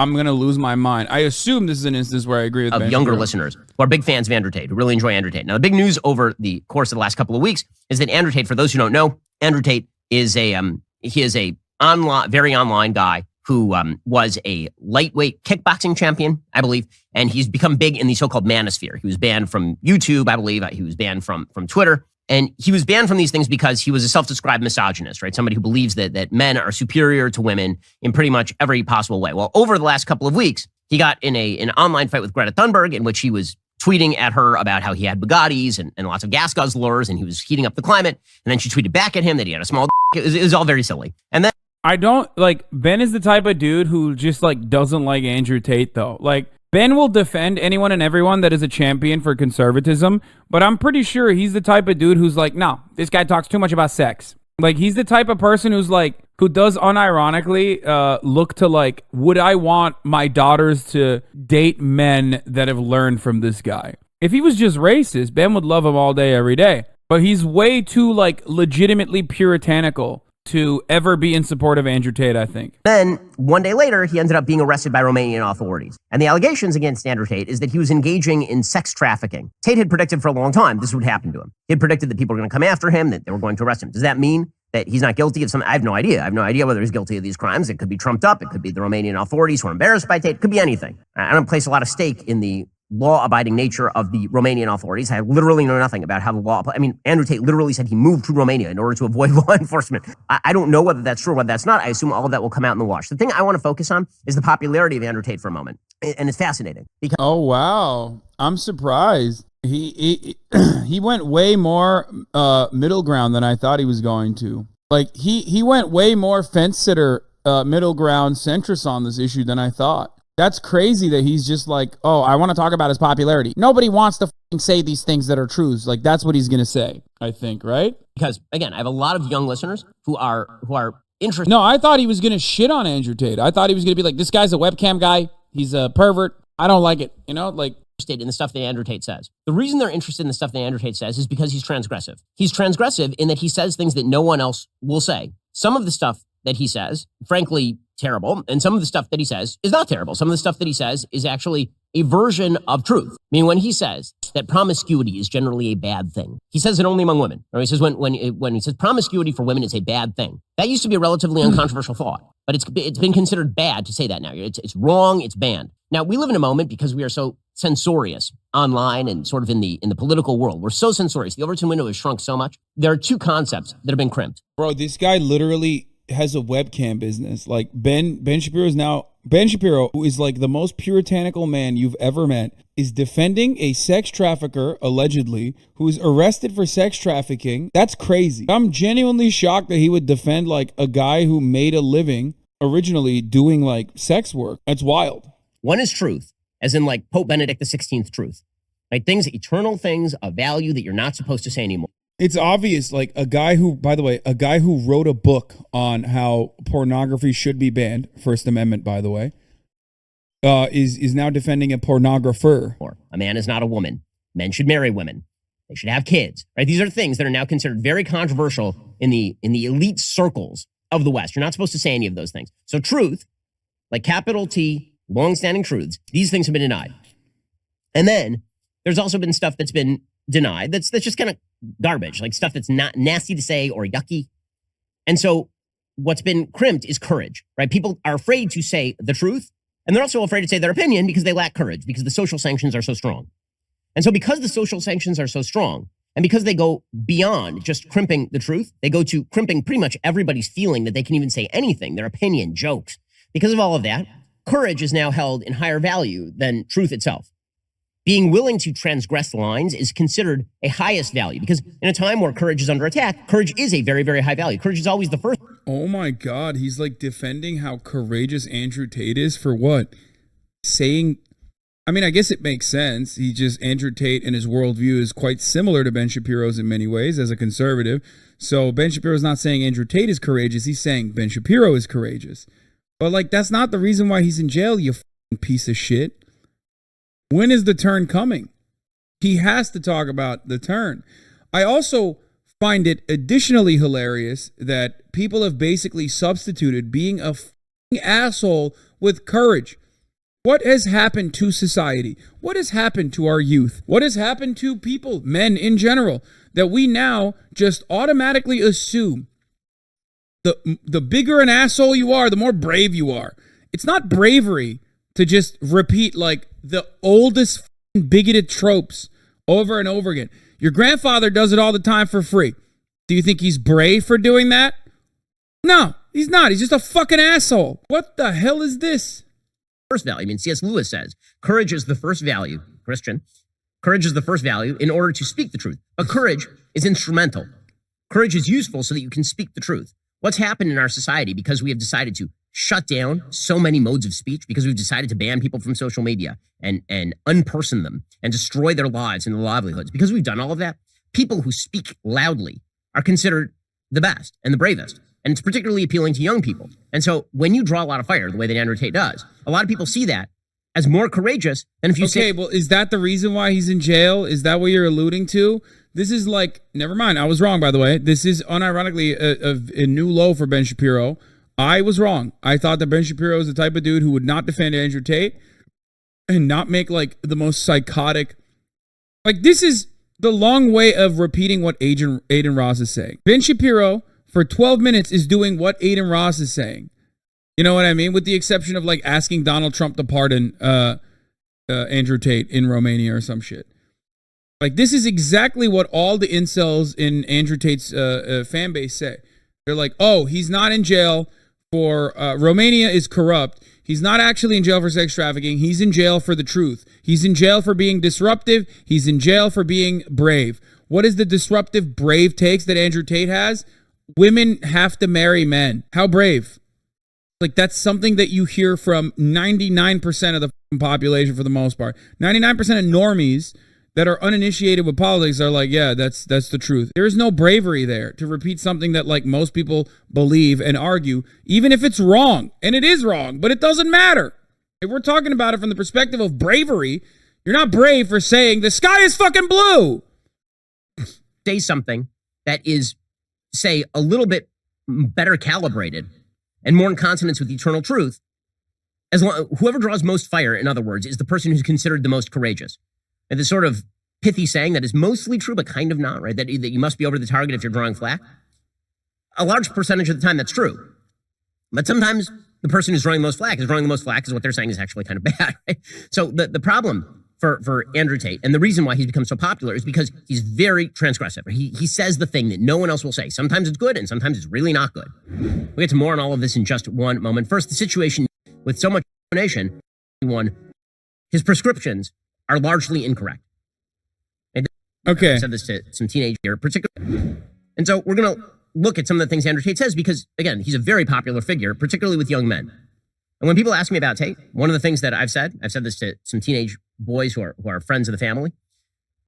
I'm going to lose my mind. I assume this is an instance where I agree with of Ben younger Shapiro. listeners who are big fans of Andrew Tate, who really enjoy Andrew Tate. Now, the big news over the course of the last couple of weeks is that Andrew Tate, for those who don't know, Andrew Tate is a very online guy who was a lightweight kickboxing champion, I believe, and he's become big in the so-called manosphere. He was banned from YouTube, I believe. He was banned from Twitter. And he was banned from these things because he was a self-described misogynist, right? Somebody who believes that men are superior to women in pretty much every possible way. Well, over the last couple of weeks, he got in an online fight with Greta Thunberg in which he was tweeting at her about how he had Bugattis and lots of gas guzzlers and he was heating up the climate. And then she tweeted back at him that he had a small dick. It was all very silly. And then I don't, like, Ben is the type of dude who just, like, doesn't like Andrew Tate, though. Like, Ben will defend anyone and everyone that is a champion for conservatism, but I'm pretty sure he's the type of dude who's like, no, this guy talks too much about sex. Like, he's the type of person who does unironically look to, like, would I want my daughters to date men that have learned from this guy? If he was just racist, Ben would love him all day, every day. But he's way too, like, legitimately puritanical to ever be in support of Andrew Tate, I think. Then, one day later, he ended up being arrested by Romanian authorities. And the allegations against Andrew Tate is that he was engaging in sex trafficking. Tate had predicted for a long time this would happen to him. He had predicted that people were going to come after him, that they were going to arrest him. Does that mean that he's not guilty of something? I have no idea. I have no idea whether he's guilty of these crimes. It could be trumped up. It could be the Romanian authorities who are embarrassed by Tate. It could be anything. I don't place a lot of stake in the law-abiding nature of the Romanian authorities. I literally know nothing about how the law... I mean, Andrew Tate literally said he moved to Romania in order to avoid law enforcement. I don't know whether that's true or whether that's not. I assume all of that will come out in the wash. The thing I want to focus on is the popularity of Andrew Tate for a moment. And it's fascinating. Because oh, wow. I'm surprised. He went way more middle ground than I thought he was going to. Like, he went way more fence-sitter, middle ground centrist on this issue than I thought. That's crazy that he's just like, oh, I want to talk about his popularity. Nobody wants to say these things that are truths. Like, that's what he's going to say, I think, right? Because, again, I have a lot of young listeners who are interested. No, I thought he was going to shit on Andrew Tate. I thought he was going to be like, this guy's a webcam guy. He's a pervert. I don't like it. You know, like... in the stuff that Andrew Tate says. The reason they're interested in the stuff that Andrew Tate says is because he's transgressive. He's transgressive in that he says things that no one else will say. Some of the stuff that he says, frankly, terrible. And some of the stuff that he says is not terrible. Some of the stuff that he says is actually a version of truth. I mean, when he says that promiscuity is generally a bad thing, he says it only among women. Or he says when he says promiscuity for women is a bad thing. That used to be a relatively uncontroversial thought, but it's been considered bad to say that now. It's wrong. It's banned. Now, we live in a moment because we are so censorious online and sort of in the political world. We're so censorious. The Overton window has shrunk so much. There are two concepts that have been crimped. Bro, this guy literally has a webcam business. Like, Ben Shapiro, who is like the most puritanical man you've ever met, is defending a sex trafficker, allegedly, who is arrested for sex trafficking. That's crazy. I'm genuinely shocked that he would defend like a guy who made a living originally doing like sex work. That's wild. One is truth, as in like Pope Benedict XVI truth, right? Things, eternal things of value that you're not supposed to say anymore. It's obvious, like a guy who wrote a book on how pornography should be banned, First Amendment, by the way, is now defending a pornographer. A man is not a woman. Men should marry women. They should have kids, right? These are things that are now considered very controversial in the elite circles of the West. You're not supposed to say any of those things. So truth, like capital T, long-standing truths, these things have been denied. And then there's also been stuff that's been denied that's just kind of garbage, like stuff that's not nasty to say or yucky. And so what's been crimped is courage, right? People are afraid to say the truth, and they're also afraid to say their opinion because they lack courage, because the social sanctions are so strong. And so because the social sanctions are so strong, and because they go beyond just crimping the truth, they go to crimping pretty much everybody's feeling that they can even say anything, their opinion, jokes. Because of all of that, courage is now held in higher value than truth itself. Being willing to transgress lines is considered a highest value, because in a time where courage is under attack, courage is a very, very high value. Courage is always the first. Oh my God, he's like defending how courageous Andrew Tate is for what? Saying, I mean, I guess it makes sense. Andrew Tate and his worldview is quite similar to Ben Shapiro's in many ways as a conservative. So Ben Shapiro's not saying Andrew Tate is courageous. He's saying Ben Shapiro is courageous. But like, that's not the reason why he's in jail, you piece of shit. When is the turn coming? He has to talk about the turn. I also find it additionally hilarious that people have basically substituted being a asshole with courage. What has happened to society? What has happened to our youth? What has happened to people, men in general, that we now just automatically assume the bigger an asshole you are, the more brave you are. It's not bravery to just repeat like the oldest bigoted tropes over and over again. Your grandfather does it all the time for free. Do you think he's brave for doing that? No, he's not. He's just a fucking asshole. What the hell is this? First value. I mean, C.S. Lewis says, courage is the first value, Christian. Courage is the first value in order to speak the truth. But courage is instrumental. Courage is useful so that you can speak the truth. What's happened in our society because we have decided to shut down so many modes of speech, because we've decided to ban people from social media and unperson them and destroy their lives and their livelihoods. Because we've done all of that, people who speak loudly are considered the best and the bravest. And it's particularly appealing to young people. And so when you draw a lot of fire, the way that Andrew Tate does, a lot of people see that as more courageous than if you say... Okay, well, is that the reason why he's in jail? Is that what you're alluding to? This is like, never mind, I was wrong, by the way. This is unironically a new low for Ben Shapiro. I was wrong. I thought that Ben Shapiro is the type of dude who would not defend Andrew Tate and not make like the most psychotic... Like, this is the long way of repeating what Aiden Ross is saying. Ben Shapiro, for 12 minutes, is doing what Aiden Ross is saying. You know what I mean? With the exception of like asking Donald Trump to pardon Andrew Tate in Romania or some shit. Like, this is exactly what all the incels in Andrew Tate's fan base say. They're like, oh, he's not in jail for Romania is corrupt. He's not actually in jail for sex trafficking. He's in jail for the truth. He's in jail for being disruptive. He's in jail for being brave. What is the disruptive, brave takes that Andrew Tate has? Women have to marry men. How brave? Like, that's something that you hear from 99% of the population for the most part. 99% of normies that are uninitiated with politics are like, yeah, that's the truth. There is no bravery there to repeat something that like most people believe and argue, even if it's wrong. And it is wrong, but it doesn't matter. If we're talking about it from the perspective of bravery, you're not brave for saying the sky is fucking blue. Say something that is, say, a little bit better calibrated and more in consonance with eternal truth. Whoever draws most fire, in other words, is the person who's considered the most courageous. And this sort of pithy saying that is mostly true, but kind of not, right? That you must be over the target if you're drawing flack. A large percentage of the time, that's true. But sometimes the person who's drawing the most flack is what they're saying is actually kind of bad, right? So the problem for Andrew Tate, and the reason why he's become so popular, is because he's very transgressive. He says the thing that no one else will say. Sometimes it's good, and sometimes it's really not good. We'll get to more on all of this in just one moment. First, the situation with so much donation, his prescriptions are largely incorrect. Okay. I said this to some teenage here, particularly. And so we're going to look at some of the things Andrew Tate says because, again, he's a very popular figure, particularly with young men. And when people ask me about Tate, one of the things that I've said this to some teenage boys who are friends of the family,